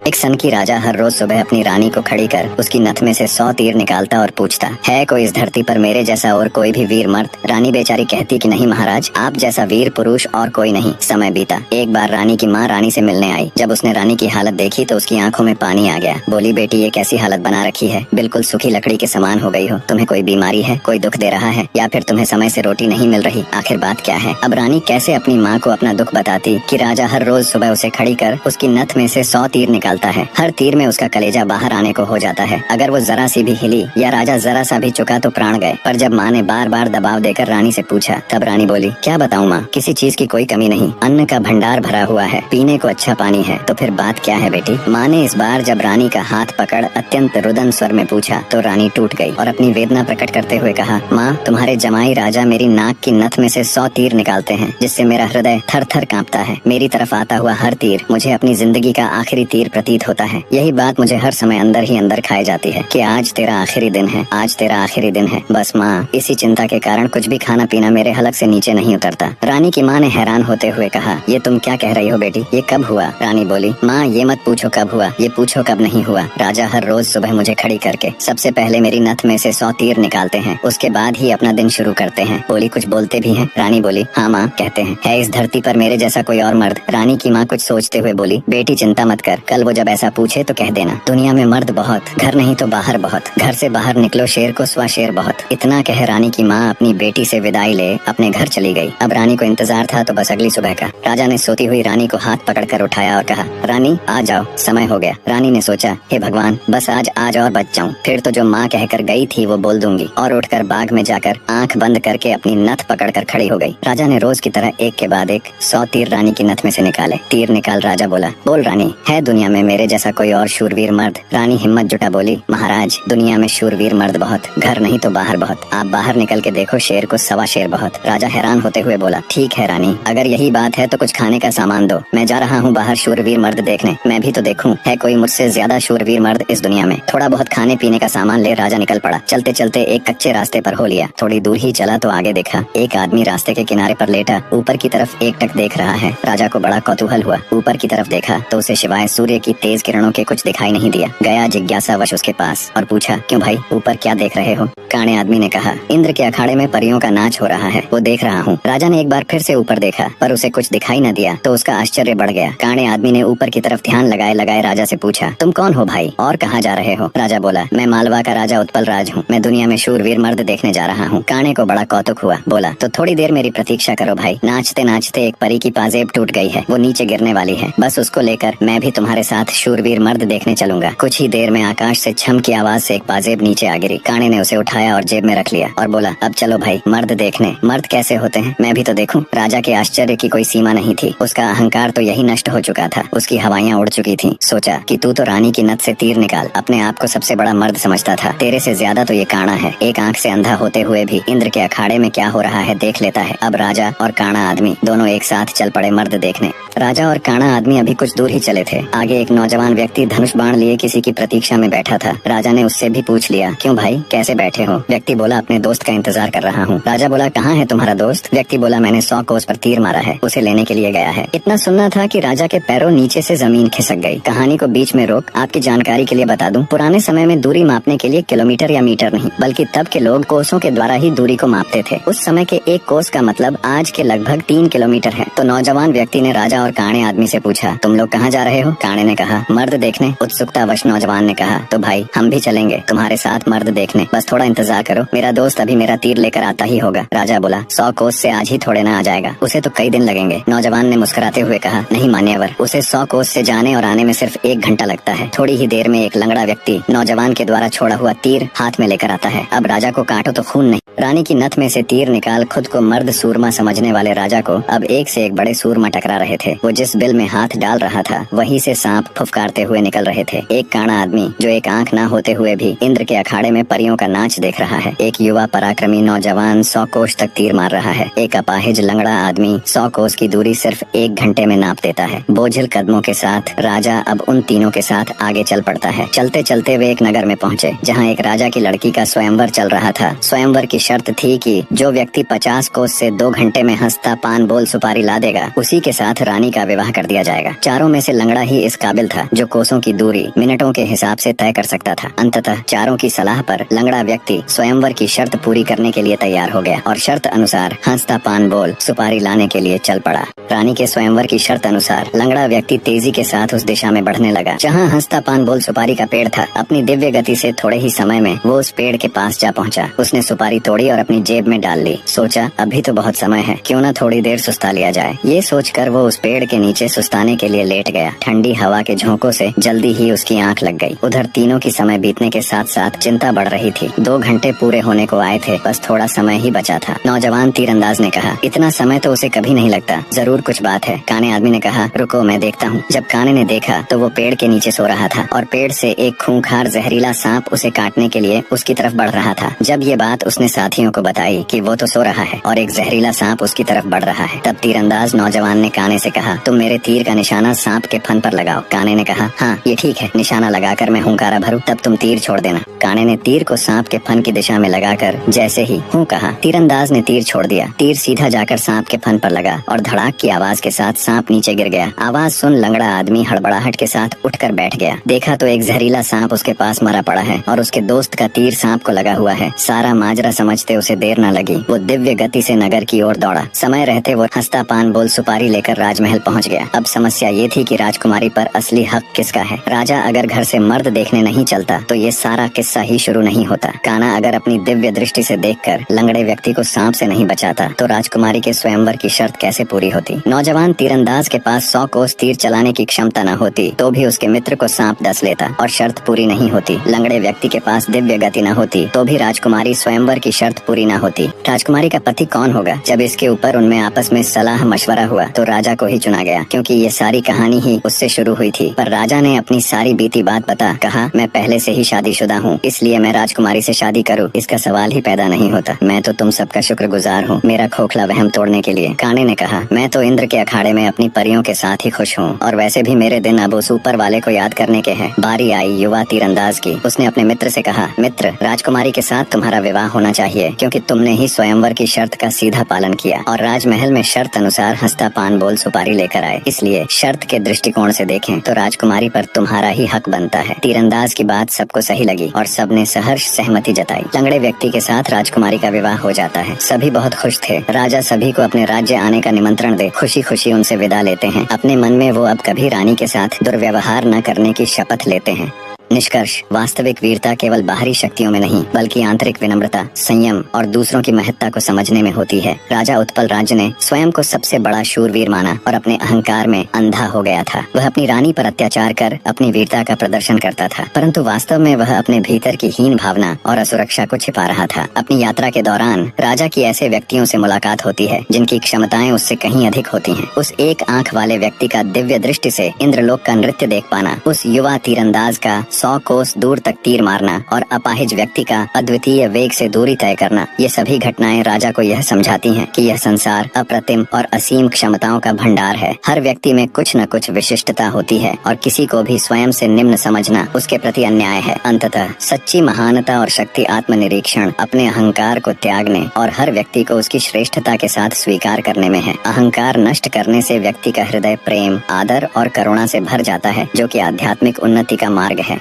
एक सन की राजा हर रोज सुबह अपनी रानी को खड़ी कर उसकी नथ में से 100 तीर निकालता और पूछता, है कोई इस धरती पर मेरे जैसा और कोई भी वीर मर्द? रानी बेचारी कहती कि नहीं महाराज, आप जैसा वीर पुरुष और कोई नहीं। समय बीता। एक बार रानी की माँ रानी से मिलने आई। जब उसने रानी की हालत देखी तो उसकी आंखों में पानी आ गया। बोली, बेटी ये कैसी हालत बना रखी है, बिल्कुल सूखी लकड़ी के समान हो गई हो। तुम्हें कोई बीमारी है, कोई दुख दे रहा है, या फिर तुम्हें समय से रोटी नहीं मिल रही? आखिर बात क्या है? अब रानी कैसे अपनी माँ को अपना दुख बताती कि राजा हर रोज सुबह उसे खड़ी कर उसकी नथ में से 100 तीर निकालता है। हर तीर में उसका कलेजा बाहर आने को हो जाता है। अगर वो जरा सी भी हिली या राजा जरा सा भी चुका तो प्राण गए। पर जब माँ ने बार बार दबाव देकर रानी से पूछा, तब रानी बोली, क्या बताऊँ माँ, किसी चीज की कोई कमी नहीं, अन्न का भंडार भरा हुआ है, पीने को अच्छा पानी है। तो फिर बात क्या है बेटी? माँ ने इस बार जब रानी का हाथ पकड़ अत्यंत रुदन स्वर में पूछा तो रानी टूट गई और अपनी वेदना प्रकट करते हुए कहा, माँ तुम्हारे जमाई राजा मेरी नाक की नथ में से 100 तीर निकालते हैं, जिससे मेरा हृदय थर थर कांपता है। मेरी तरफ आता हुआ हर तीर मुझे अपनी जिंदगी का आखिरी तीर प्रतीत होता है। यही बात मुझे हर समय अंदर ही अंदर खाई जाती है कि आज तेरा आखिरी दिन है, आज तेरा आखिरी दिन है। बस माँ, इसी चिंता के कारण कुछ भी खाना पीना मेरे हलक से नीचे नहीं उतरता। रानी की माँ ने हैरान होते हुए कहा, ये तुम क्या कह रही हो बेटी, ये कब हुआ? रानी बोली, माँ ये मत पूछो कब हुआ, ये पूछो कब नहीं हुआ। राजा हर रोज सुबह मुझे खड़ी करके सबसे पहले मेरी नथ में से 100 तीर निकालते हैं, उसके बाद ही अपना दिन शुरू करते हैं। बोली, कुछ बोलते भी हैं? रानी बोली, हाँ माँ कहते हैं। है इस धरती पर मेरे जैसा कोई और मर्द? रानी की माँ कुछ सोचते हुए बोली, बेटी चिंता मत कर, कल वो जब ऐसा पूछे तो कह देना, दुनिया में मर्द बहुत, घर नहीं तो बाहर बहुत, घर से बाहर निकलो शेर को स्वा शेर बहुत। इतना कह रानी की माँ अपनी बेटी से विदाई ले अपने घर चली गई। अब रानी को इंतजार था तो बस अगली सुबह का। राजा ने सोती हुई रानी को हाथ पकड़कर उठाया और कहा, रानी आ जाओ, समय हो गया। रानी ने सोचा, हे भगवान, बस आज और बच जाऊं, फिर तो जो माँ कहकर गई थी वो बोल दूंगी। और उठकर बाग में जाकर आंख बंद करके अपनी नथ पकड़कर खड़ी हो गई। राजा ने रोज की तरह एक के बाद एक 100 तीर रानी की नथ में से निकाले। तीर निकाल राजा बोला, बोल रानी, है दुनिया में मेरे जैसा कोई और शूरवीर मर्द? रानी हिम्मत जुटा बोली, महाराज दुनिया में शूरवीर मर्द बहुत, घर नहीं तो बाहर बहुत, आप बाहर निकल के देखो शेर को सवा शेर बहुत। राजा हैरान होते हुए बोला, ठीक है रानी, अगर यही बात है तो कुछ खाने का सामान दो, मैं जा रहा हूँ बाहर शूरवीर मर्द देखने, मैं भी तो देखूं है कोई मुझसे ज्यादा शूरवीर मर्द इस दुनिया में। थोड़ा बहुत खाने पीने का सामान ले राजा निकल पड़ा। चलते चलते एक कच्चे रास्ते पर हो लिया। थोड़ी दूर ही चला तो आगे देखा, एक आदमी रास्ते के किनारे पर लेटा ऊपर की तरफ एकटक देख रहा है। राजा को बड़ा कौतूहल हुआ। ऊपर की तरफ देखा तो उसे सिवाय सूर्य की तेज किरणों के कुछ दिखाई नहीं दिया। गया जिज्ञासावश उसके पास और पूछा, क्यों भाई ऊपर क्या देख रहे हो? काणे आदमी ने कहा, इंद्र के अखाड़े में परियों का नाच हो रहा है, वो देख रहा हूँ। राजा ने एक बार फिर से ऊपर देखा पर उसे कुछ दिखाई न दिया तो उसका आश्चर्य बढ़ गया। काणे आदमी ने ऊपर की तरफ ध्यान लगाए लगाए राजा से पूछा, तुम कौन हो भाई और कहाँ जा रहे हो? राजा बोला, मैं मालवा का राजा उत्पल राज हूँ, मैं दुनिया में शूरवीर मर्द देखने जा रहा हूँ। काणे को बड़ा कौतुक हुआ। बोला, तो थोड़ी देर मेरी प्रतीक्षा करो भाई। नाचते नाचते एक परी की पाजेब टूट गई है, वो नीचे गिरने वाली है, बस उसको लेकर मैं भी तुम्हारे साथ शूरवीर मर्द देखने चलूंगा। कुछ ही देर में आकाश से छम की आवाज से एक पाजेब नीचे आ गिरी। काणे ने उसे उठाया और जेब में रख लिया और बोला, अब चलो भाई मर्द देखने। मर्द कैसे होते हैं मैं भी तो देखूं। राजा के आश्चर्य की कोई सीमा नहीं थी। उसका अहंकार तो यही नष्ट हो चुका था, उसकी हवाइयाँ उड़ चुकी थी। सोचा कि तू तो रानी की नथ से तीर निकाल अपने आप को सबसे बड़ा मर्द समझता था, तेरे से ज्यादा तो ये काणा है। एक आंख से अंधा होते हुए भी इंद्र के अखाड़े में क्या हो रहा है देख लेता है। अब राजा और काणा आदमी दोनों एक साथ चल पड़े मर्द देखने। राजा और काणा आदमी अभी कुछ दूर ही चले थे। आगे एक नौजवान व्यक्ति धनुष बाण लिए किसी की प्रतीक्षा में बैठा था। राजा ने उससे भी पूछ लिया, क्यों भाई कैसे बैठे हो? व्यक्ति बोला, अपने दोस्त का इंतजार कर रहा हूँ। राजा बोला, कहाँ है तुम्हारा दोस्त? व्यक्ति बोला, मैंने 100 कोस पर तीर मारा है, उसे लेने के लिए गया है। इतना सुनना था कि राजा के पैरों नीचे से जमीन खिसक गई। कहानी को बीच में रोक आपकी जानकारी के लिए बता दूं, पुराने समय में दूरी मापने के लिए किलोमीटर या मीटर नहीं बल्कि तब के लोग कोसों के द्वारा ही दूरी को मापते थे। उस समय के एक कोस का मतलब आज के लगभग 3 किलोमीटर है। तो नौजवान व्यक्ति ने राजा और काणे आदमी से पूछा, तुम लोग कहाँ जा रहे हो? काणे ने कहा, मर्द देखने। उत्सुकतावश नौजवान ने कहा, तो भाई हम भी चलेंगे तुम्हारे साथ मर्द देखने, बस थोड़ा इंतजार करो, मेरा दोस्त अभी मेरा तीर लेकर आता ही होगा। राजा बोला, 100 कोस से आज ही थोड़े ना आ जाएगा, उसे तो कई दिन लगेंगे। नौजवान ने मुस्कुराते हुए कहा, नहीं मान्यवर, उसे 100 कोस से जाने और आने में सिर्फ 1 घंटा लगता है। थोड़ी ही देर में एक लंगड़ा व्यक्ति नौजवान के द्वारा छोड़ा हुआ तीर हाथ में लेकर आता है। अब राजा को काटो तो खून नहीं। रानी की नथ में से तीर निकाल खुद को मर्द सूरमा समझने वाले राजा को अब एक से एक बड़े सूरमा टकरा रहे थे। वो जिस बिल में हाथ डाल रहा था वहीं से सांप फुफकारते हुए निकल रहे थे। एक काणा आदमी जो एक आंख ना होते हुए भी इंद्र के अखाड़े में परियों का नाच देख रहा है। एक युवा पराक्रमी नौजवान 100 कोस तक तीर मार रहा है। एक अपाहिज लंगड़ा आदमी 100 कोस की दूरी सिर्फ 1 घंटे में नाप देता है। बोझिल कदमों के साथ राजा अब उन तीनों के साथ आगे चल पड़ता है। चलते चलते वे एक नगर में पहुँचे जहाँ एक राजा की लड़की का स्वयंवर चल रहा था। स्वयंवर की शर्त थी कि जो व्यक्ति 50 कोस से 2 घंटे में हंसता पान बोल सुपारी ला देगा उसी के साथ रानी का विवाह कर दिया जाएगा। चारों में से लंगड़ा ही इस काबिल था जो कोसों की दूरी मिनटों के हिसाब से तय कर सकता था। अंततः चारों की सलाह पर लंगड़ा व्यक्ति स्वयंवर की शर्त पूरी करने के लिए तैयार हो गया और शर्त अनुसार हंसता पान बोल सुपारी लाने के लिए चल पड़ा। रानी के स्वयंवर की शर्त अनुसार लंगड़ा व्यक्ति तेजी के साथ उस दिशा में बढ़ने लगा जहाँ हंसता पान बोल सुपारी का पेड़ था। अपनी दिव्य गति से थोड़े ही समय में वो उस पेड़ के पास जा पहुँचा। उसने सुपारी तोड़ी और अपनी जेब में डाल ली। सोचा अभी तो बहुत समय है, क्यों न थोड़ी देर सुस्ता लिया जाए। ये सोचकर वो उस पेड़ के नीचे सुस्ताने के लिए लेट गया। ठंडी हवा के झोंकों से जल्दी ही उसकी आंख लग गई। उधर तीनों की समय बीतने के साथ साथ चिंता बढ़ रही थी। 2 घंटे पूरे होने को आए थे, बस थोड़ा समय ही बचा था। नौजवान तीरंदाज ने कहा, इतना समय तो उसे कभी नहीं लगता, जरूर कुछ बात है। काने आदमी ने कहा, रुको मैं देखता हूँ। जब काने ने देखा तो वो पेड़ के नीचे सो रहा था और पेड़ से एक खूंखार जहरीला सांप उसे काटने के लिए उसकी तरफ बढ़ रहा था। जब ये बात उसने साथियों को बताई कि वो तो सो रहा है और एक जहरीला सांप उसकी तरफ बढ़ रहा है, तब तीरंदाज नौजवान ने काने से कहा, तुम मेरे तीर का निशाना सांप के फन पर लगाओ। काने ने कहा, हाँ ये ठीक है, निशाना लगाकर मैं हुंकारा भरूं तब तुम तीर छोड़ देना। काने ने तीर को सांप के फन की दिशा में लगाकर जैसे ही हूँ कहा, तीरंदाज ने तीर छोड़ दिया। तीर सीधा जाकर सांप के फन पर लगा और धड़ाक की आवाज के साथ सांप नीचे गिर गया। आवाज सुन लंगड़ा आदमी हड़बड़ाहट के साथ उठकर बैठ गया। देखा तो एक जहरीला सांप उसके पास मरा पड़ा है और उसके दोस्त का तीर सांप को लगा हुआ है। सारा माजरा समझते उसे देर न लगी। वो दिव्य गति से नगर की ओर दौड़ा। समय रहते वो हंसता पान बोल सुपारी लेकर राजमहल पहुंच गया। अब समस्या ये थी कि राजकुमारी पर असली हक किसका है। राजा अगर घर से मर्द देखने नहीं चलता तो ये सारा किस्सा ही शुरू नहीं होता। काना अगर अपनी दिव्य दृष्टि से देखकर लंगड़े व्यक्ति को सांप से नहीं बचाता तो राजकुमारी के स्वयंवर की शर्त कैसे पूरी होती। नौजवान तीरंदाज के पास 100 कोस तीर चलाने की क्षमता न होती तो भी उसके मित्र को सांप डस लेता और शर्त पूरी नहीं होती। लंगड़े व्यक्ति के पास दिव्य गति न होती तो भी राजकुमारी स्वयंवर की शर्त पूरी न होती। राजकुमारी का पति कौन होगा? जब इसके ऊपर उनमें आपस में सलाह मशवरा हुआ तो राजा को ही चुना गया, क्योंकि ये सारी कहानी ही उससे शुरू हुई थी। पर राजा ने अपनी सारी बीती बात बता कहा, मैं पहले से ही शादीशुदा हूँ, इसलिए मैं राजकुमारी से शादी करूँ, इसका सवाल ही पैदा नहीं होता। मैं तो तुम सबका शुक्रगुजार हूँ मेरा खोखला वहम तोड़ने के लिए। काने ने कहा, मैं तो इंद्र के अखाड़े में अपनी परियों के साथ ही खुश हूँ और वैसे भी मेरे दिन अब उस ऊपर वाले को याद करने के हैं। बारी आई युवा तीरंदाज की। उसने अपने मित्र से कहा, मित्र राजकुमारी के साथ तुम्हारा विवाह होना चाहिए, क्योंकि तुमने ही स्वयंवर की शर्त का सीधा पालन किया और राजमहल में शर्त अनुसार हंसता पान बोल सुपारी लेकर आए। इसलिए शर्त के दृष्टिकोण से देखें तो राजकुमारी पर तुम्हारा ही हक बनता है। तीरंदाज की बात सबको सही लगी और सबने सहर्ष सहमति जताई। लंगड़े व्यक्ति के साथ राजकुमारी का विवाह हो जाता है। सभी बहुत खुश थे। राजा सभी को अपने राज्य आने का निमंत्रण दे खुशी खुशी उनसे विदा लेते हैं। अपने मन में वो अब कभी रानी के साथ दुर्व्यवहार न करने की शपथ लेते हैं। निष्कर्ष, वास्तविक वीरता केवल बाहरी शक्तियों में नहीं बल्कि आंतरिक विनम्रता, संयम और दूसरों की महत्ता को समझने में होती है। राजा उत्पल राज्य ने स्वयं को सबसे बड़ा शूरवीर माना और अपने अहंकार में अंधा हो गया था। वह अपनी रानी पर अत्याचार कर अपनी वीरता का प्रदर्शन करता था, परंतु वास्तव में वह अपने भीतर की हीन भावना और असुरक्षा को छिपा रहा था। अपनी यात्रा के दौरान राजा की ऐसे व्यक्तियों से मुलाकात होती है जिनकी क्षमताएं उससे कहीं अधिक होती हैं। उस एक आंख वाले व्यक्ति का दिव्य दृष्टि से इंद्रलोक का नृत्य देख पाना, उस युवा तीरंदाज का 100 कोस दूर तक तीर मारना और अपाहिज व्यक्ति का अद्वितीय वेग से दूरी तय करना, ये सभी घटनाएं राजा को यह समझाती हैं कि यह संसार अप्रतिम और असीम क्षमताओं का भंडार है। हर व्यक्ति में कुछ न कुछ विशिष्टता होती है और किसी को भी स्वयं से निम्न समझना उसके प्रति अन्याय है। अंततः सच्ची महानता और शक्ति आत्मनिरीक्षण, अपने अहंकार को त्यागने और हर व्यक्ति को उसकी श्रेष्ठता के साथ स्वीकार करने में है। अहंकार नष्ट करने से व्यक्ति का हृदय प्रेम, आदर और करुणा से भर जाता है, जो कि आध्यात्मिक उन्नति का मार्ग है।